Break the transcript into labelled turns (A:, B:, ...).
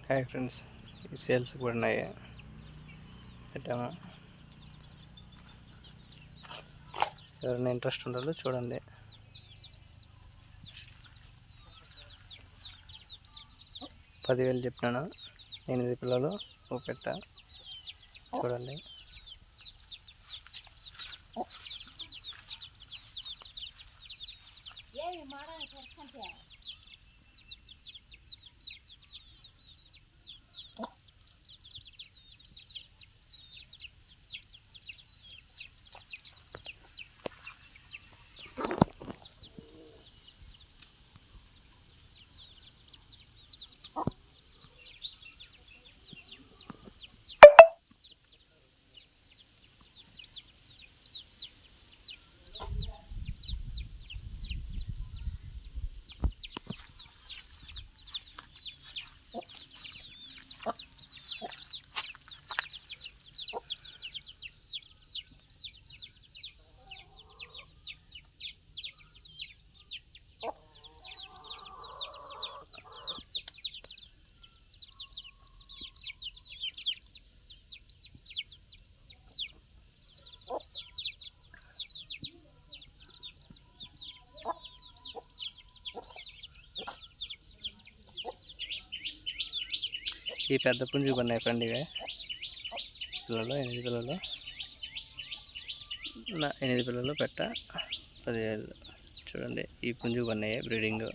A: Hi friends, ఈ sales కూడా ఉన్నాయి పెట్టాము. ఎవరైనా ఇంట్రెస్ట్ ఉండాలో చూడండి. $10,000 చెప్పినాను. 8 పిల్లలు ఒక పెట్ట. చూడండి. ఈ పెద్ద పుంజు ఉన్నాయి ఫ్రెండ్. ఇవే పిల్లలు 8 పిల్లలు. 8 పిల్లలు పెట్ట 10,000. చూడండి, ఈ పుంజు ఉన్నాయి బ్రీడింగ్.